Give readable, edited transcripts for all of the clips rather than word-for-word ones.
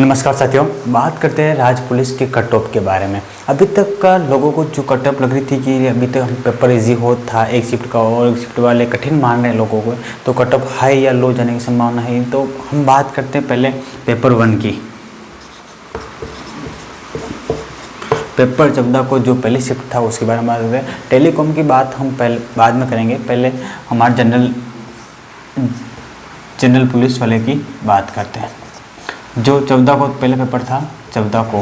नमस्कार साथियों, बात करते हैं राज्य पुलिस के कट ऑफ के बारे में। अभी तक का लोगों को जो कट ऑफ लग रही थी कि अभी तक पेपर इजी हो था एक शिफ्ट का और एक शिफ्ट वाले कठिन मान रहे हैं लोगों को, तो कट ऑफ हाई या लो जाने की संभावना है। तो हम बात करते हैं पहले पेपर 1 की। पेपर 14 को जो पहली शिफ्ट था उसके बारे में बात करते हैं। टेलीकॉम की बात हम पहले बाद में करेंगे, पहले हमारे जनरल पुलिस वाले की बात करते हैं। जो 14 को पहला पेपर था, 14 को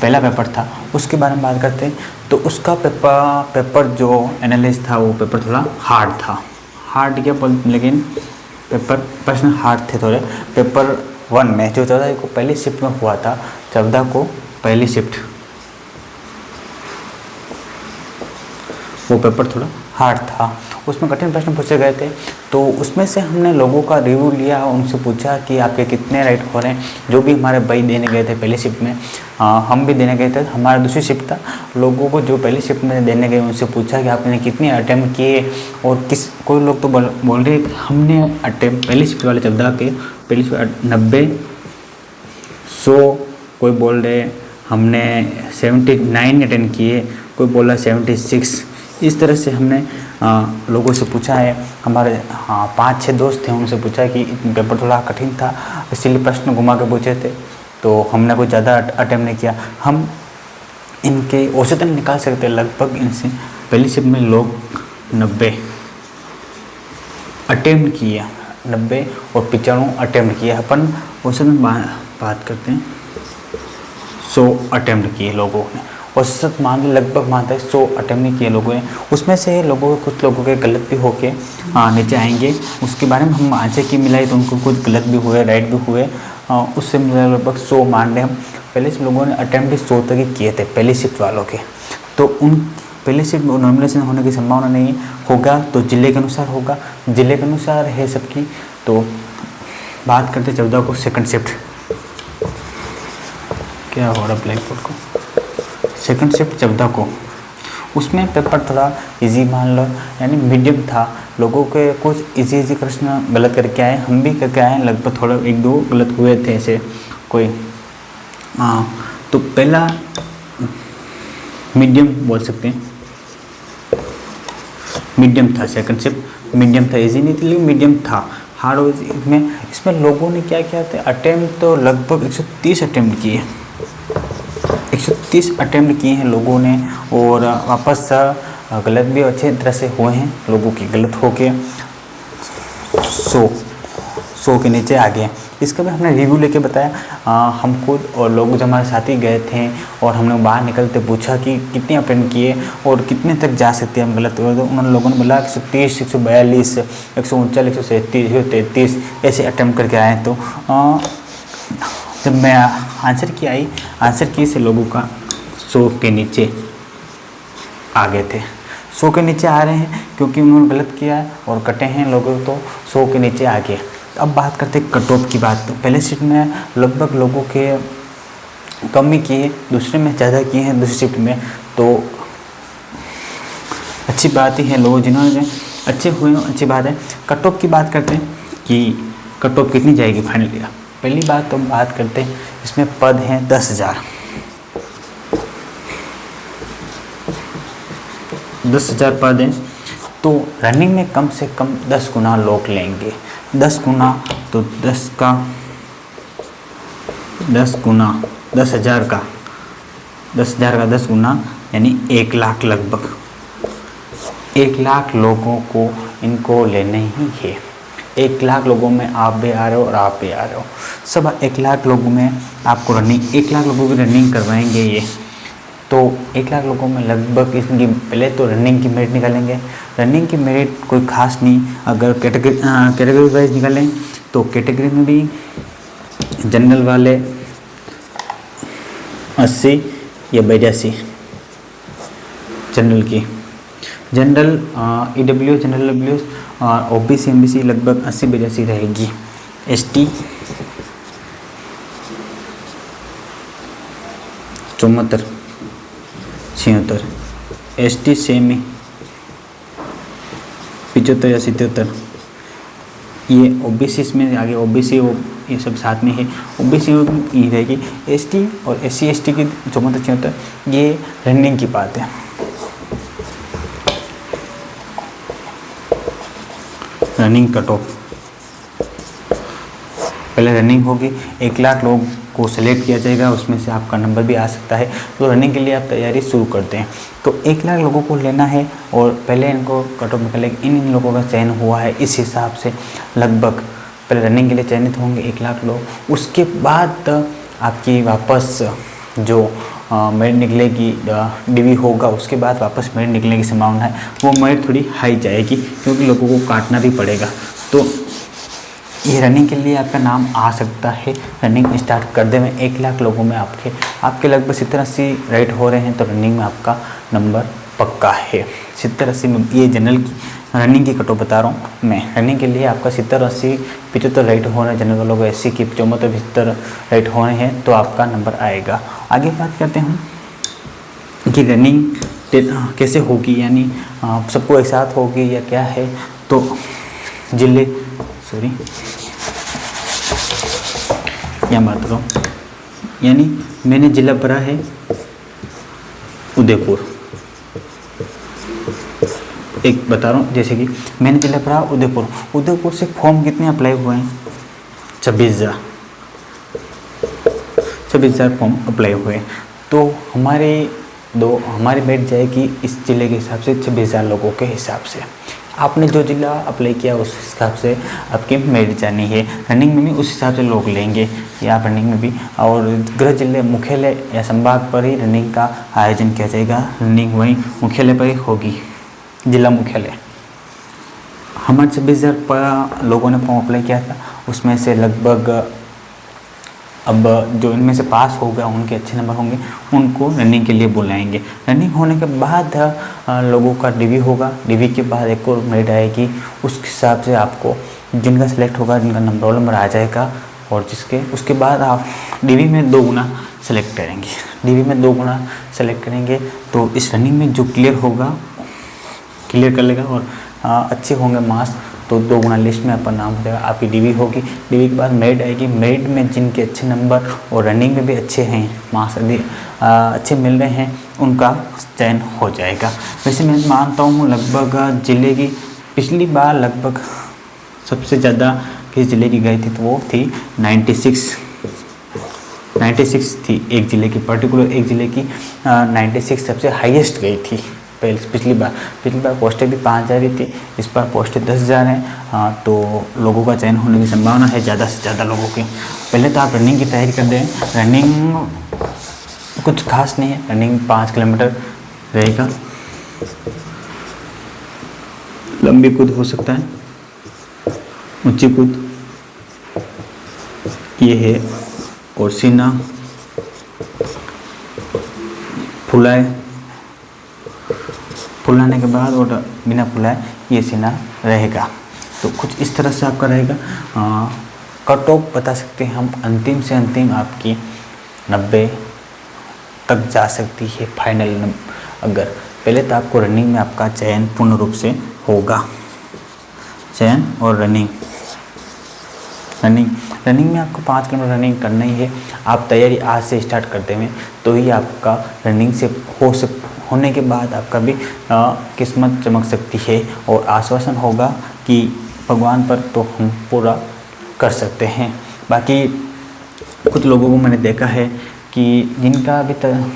पहला पेपर था, उसके बारे में बात करते हैं। तो उसका पेपर जो एनालिस्ट था वो पेपर थोड़ा हार्ड था। हार्ड क्या, लेकिन प्रश्न हार्ड थे थोड़े। पेपर 1 में जो 14 को पहली शिफ्ट में हुआ था, 14 को पहली शिफ्ट, वो पेपर थोड़ा हार्ड था। उसमें कठिन प्रश्न पूछे गए थे। तो उसमें से हमने लोगों का रिव्यू लिया, उनसे पूछा कि आपके कितने राइट हो रहे हैं। जो भी हमारे भाई देने गए थे पहली शिफ्ट में, हम भी देने गए थे, हमारा दूसरी शिफ्ट था। लोगों को जो पहली शिफ्ट में देने गए उनसे पूछा कि आपने कितने अटैम्प्ट किए, और कोई लोग तो बोल रहे हमने अटैम्प्ट पहली शिफ्ट वाले 14 के पहली 90, 100, कोई बोल रहे हमने 79 अटेंड किए, कोई बोला 76। इस तरह से हमने लोगों से पूछा है। हमारे 5-6 दोस्त थे, उनसे पूछा कि पेपर थोड़ा कठिन था, इसीलिए प्रश्न घुमा के पूछे थे। तो हमने कुछ ज़्यादा अटेम्प्ट नहीं किया। हम इनके औसतन निकाल सकते हैं लगभग इनसे। पहली शिफ्ट में लोग 90 अटेम्प्ट किए, 90 और 95 अटेम्प्ट किए। अपन औसतन बात करते हैं, 100 अटेम्प्ट किए लोगों ने। औसत मान लगभग मानते हैं 100 अटेम्प्ट नहीं किए लोगों ने। उसमें से लोगों कुछ लोगों के गलत भी होके नीचे आएंगे। उसके बारे में हम आंसर की मिलाई तो उनको कुछ गलत भी हुए, राइट भी हुए। उससे मिला लगभग 100 मान रहे हम। पहले से लोगों ने अटेम्प्ट 100 तक ही किए थे पहली शिफ्ट वालों के। तो उन पहली शिफ्ट में नॉमिनेशन होने की संभावना नहीं होगा, तो जिले के अनुसार होगा, जिले के अनुसार है सबकी। तो बात करते 14 को सेकंड शिफ्ट। क्या हो रहा ब्लैक बोर्ड को? सेकंड शिफ्ट 14 को, उसमें पेपर थोड़ा इजी मान लो, यानी मीडियम था। लोगों के कुछ इजी प्रश्न गलत करके आए, हम भी करके आए, लगभग थोड़ा 1-2 गलत हुए थे ऐसे कोई। तो पहला मीडियम बोल सकते हैं, मीडियम था। सेकंड शिफ्ट मीडियम था, इजी नहीं थी लेकिन मीडियम था। हार्ड में इसमें लोगों ने क्या किया था, अटेम्प्ट तो लगभग 130 अटेम्प्ट किए, 130 अटेम्प्ट किए हैं लोगों ने। और वापस गलत भी अच्छे तरह से हुए हैं लोगों की, गलत हो के 100 के नीचे आ गए। इसका भी हमने रिव्यू लेके बताया। हम खुद और लोग जो हमारे साथी गए थे और हमने बाहर निकलते पूछा कि कितने अटेम्प्ट किए और कितने तक जा सकते हैं हम गलत हुए। तो उन्होंने लोगों ने बोला 130, 142, 139, 137, 133 ऐसे अटेम्प्ट करके आए। तो जब मैं आंसर की से लोगों का 100 के नीचे आ गए थे। 100 के नीचे आ रहे हैं क्योंकि उन्होंने गलत किया है और कटे हैं लोगों, तो 100 के नीचे आ गए। अब बात करते हैं कट ऑफ की बात। तो पहले शिफ्ट में लगभग लोगों के कम ही किए, दूसरे में ज़्यादा किए हैं दूसरी शिफ्ट में। तो अच्छी बात ही है, लोग जिन्होंने अच्छे हुए अच्छी बात है। कट ऑफ की बात करते हैं कि कट ऑफ कितनी जाएगी फाइनल ईयर। पहली बात तो हम बात करते हैं, इसमें पद हैं 10,000 पद हैं। तो रनिंग में कम से कम 10 गुना लोग लेंगे। 10 गुना तो 10 का 10 गुना 10,000 का 10,000 का 10 गुना यानी 1 लाख, लगभग 1 लाख लोगों को इनको लेने ही है। 1 लाख लोगों में आप भी आ रहे हो और आप भी आ रहे हो, सब 1 लाख लोगों में आपको रनिंग, 1 लाख लोगों की रनिंग करवाएंगे ये। तो 1 लाख लोगों में लगभग इनकी पहले तो रनिंग की मेरिट निकालेंगे। रनिंग की मेरिट कोई खास नहीं, अगर कैटेगरी वाइज निकालें तो कैटेगरी में भी जनरल वाले 80 या 82 जनरल की, जनरल EW, जनरल डब्ल्यू और OBC MBC लगभग 80-82 रहेगी। ST 74-76, ST सेमी 75 या 77। ये OBC में आगे OBC ये सब साथ में है। ओबीसी में ये रहेगी। एसटी और SC ST की जो मत अच्छी होता है, ये रनिंग की बात है। रनिंग कट ऑफ, पहले रनिंग होगी, 1 लाख लोग को सिलेक्ट किया जाएगा, उसमें से आपका नंबर भी आ सकता है। तो रनिंग के लिए आप तैयारी शुरू करते हैं। तो 1 लाख लोगों को लेना है और पहले इनको कट ऑफ निकलेगा। इन लोगों का चयन हुआ है, इस हिसाब से लगभग पहले रनिंग के लिए चयनित होंगे 1 लाख लोग। उसके बाद आपकी वापस जो मेरिट निकलेगी, DV होगा, उसके बाद वापस मेरिट निकलने की संभावना है। वो मेरिट थोड़ी हाई जाएगी क्योंकि लोगों को काटना भी पड़ेगा। तो ये रनिंग के लिए आपका नाम आ सकता है। रनिंग स्टार्ट कर दे में 1 लाख लोगों में आपके लगभग 70-80 राइट हो रहे हैं, तो रनिंग में आपका नंबर पक्का है। 70-80 में, ये जनरल की रनिंग की कटो बता रहा हूँ मैं। रनिंग के लिए आपका 70-80 75 राइट हो रहे हैं जनरल वालों को, SC की 74-75 राइट हो रहे हैं, तो आपका नंबर आएगा। आगे बात करते हैं हम कि रनिंग कैसे होगी, यानी सबको एक साथ होगी या क्या है। तो जिले यहाँ बात करो, यानी मैंने जिला भरा है उदयपुर। एक बता रहा हूँ, जैसे कि मैंने जिला भरा उदयपुर से फॉर्म कितने अप्लाई हुए हैं? 26,000 फॉर्म अप्लाई हुए। तो हमारी मेरिट जाएगी इस ज़िले के हिसाब से 26,000 लोगों के हिसाब से। आपने जो जिला अप्लाई किया उस हिसाब से आपकी मेरिट जानी है। रनिंग में भी उस हिसाब से लोग लेंगे, या आप रनिंग में भी, और गृह जिले मुख्यालय या संभाग पर ही रनिंग का आयोजन किया जाएगा। रनिंग वहीं मुख्यालय पर ही होगी, जिला मुख्यालय। हमारे 26,000 लोगों ने फॉर्म अप्लाई किया था, उसमें से लगभग अब जो इनमें से पास होगा, उनके अच्छे नंबर होंगे, उनको रनिंग के लिए बुलाएंगे। रनिंग होने के बाद लोगों का DV होगा। DV के बाद एक और मेरिट आएगी, उस हिसाब से आपको जिनका सेलेक्ट होगा, जिनका नंबर आ जाएगा, और उसके बाद आप DV में 2 गुना सेलेक्ट करेंगे। DV में 2 गुना सेलेक्ट करेंगे, तो इस रनिंग में जो क्लियर कर लेगा और अच्छे होंगे मार्क्स, तो 2 गुना लिस्ट में आपका नाम हो जाएगा। आपकी DV होगी। DV के बाद मेरिट आएगी। मेरिट में जिनके अच्छे नंबर और रनिंग में भी अच्छे हैं, मार्क्स अच्छे मिल रहे हैं, उनका चयन हो जाएगा। वैसे मैं मानता हूँ लगभग जिले की पिछली बार लगभग सबसे ज़्यादा किस ज़िले की गई थी, तो वो थी 96 थी। एक ज़िले की, पर्टिकुलर एक ज़िले की 96 सबसे हाईएस्ट गई थी पिछली बार पोस्टें भी 5,000 ही थी, इस बार पोस्टें 10,000 हैं। तो लोगों का चयन होने की संभावना है ज़्यादा से ज़्यादा लोगों की। पहले तो आप रनिंग की तैयारी कर दें। रनिंग कुछ खास नहीं है, रनिंग 5 किलोमीटर रहेगा। लंबी कूद हो सकता है, ऊंची कूद ये है, और सीना फुलाने के बाद और बिना फुलाए ये सीना रहेगा। तो कुछ इस तरह से आपका रहेगा। कट ऑफ बता सकते हैं हम, अंतिम से अंतिम आपकी 90 तक जा सकती है फाइनल। अगर पहले तो आपको रनिंग में आपका चयन पूर्ण रूप से होगा, चयन और रनिंग में आपको 5 किलोमीटर रनिंग करना ही है। आप तैयारी आज से स्टार्ट करते हुए, तो ही आपका रनिंग से होने के बाद आपका भी किस्मत चमक सकती है, और आश्वासन होगा कि भगवान पर तो हम पूरा कर सकते हैं। बाकी कुछ लोगों को मैंने देखा है कि जिनका अभी तक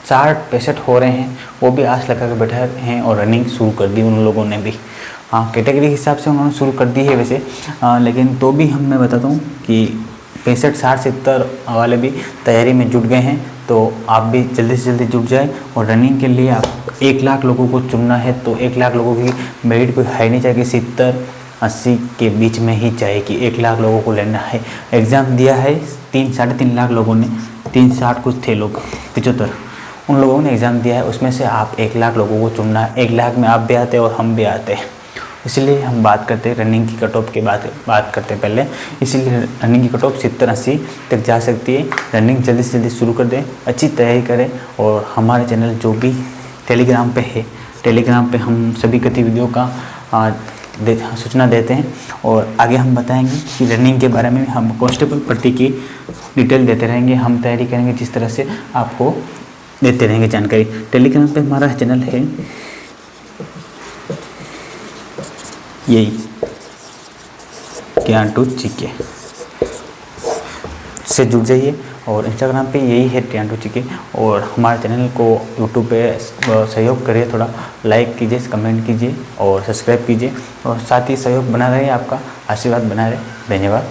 60-65 हो रहे हैं, वो भी आस लगा के बैठे हैं और रनिंग शुरू कर दी उन लोगों ने भी। हाँ, कैटेगरी के हिसाब से उन्होंने शुरू कर दी है वैसे, लेकिन तो भी मैं बताता हूँ कि 65, 60, 70 वाले भी तैयारी में जुट गए हैं। तो आप भी जल्दी से जल्दी जुट जाए। और रनिंग के लिए आप 1 लाख लोगों को चुनना है, तो 1 लाख लोगों की मेरिट कोई हाई नहीं जाएगी, 70-80 के बीच में ही जाएगी। 1 लाख लोगों को लेना है। एग्ज़ाम दिया है 3-3.5 लाख लोगों ने, 360 कुछ थे लोग, 75 उन लोगों ने एग्ज़ाम दिया है। उसमें से आप 1 लाख लोगों को चुनना है। 1 लाख में आप भी आते और हम भी आते हैं, इसलिए हम बात करते हैं रनिंग की कट ऑफ की बात करते हैं पहले। इसीलिए रनिंग की कट ऑफ 70-80 तक जा सकती है। रनिंग जल्दी से जल्दी शुरू कर दें, अच्छी तैयारी करें। और हमारे चैनल जो भी टेलीग्राम पे है, टेलीग्राम पे हम सभी गतिविधियों का सूचना देते हैं और आगे हम बताएंगे कि रनिंग के बारे में हम कांस्टेबल भर्ती की डिटेल देते रहेंगे। हम तैयारी करेंगे जिस तरह से आपको देते रहेंगे जानकारी। टेलीग्राम पे हमारा चैनल है यही ज्ञान टू जीके से जुड़ जाइए और इंस्टाग्राम पे यही है ज्ञान टू जीके। और हमारे चैनल को यूट्यूब पे सहयोग करिए, थोड़ा लाइक कीजिए, कमेंट कीजिए और सब्सक्राइब कीजिए और साथ ही सहयोग बना रहे, आपका आशीर्वाद बना रहे। धन्यवाद।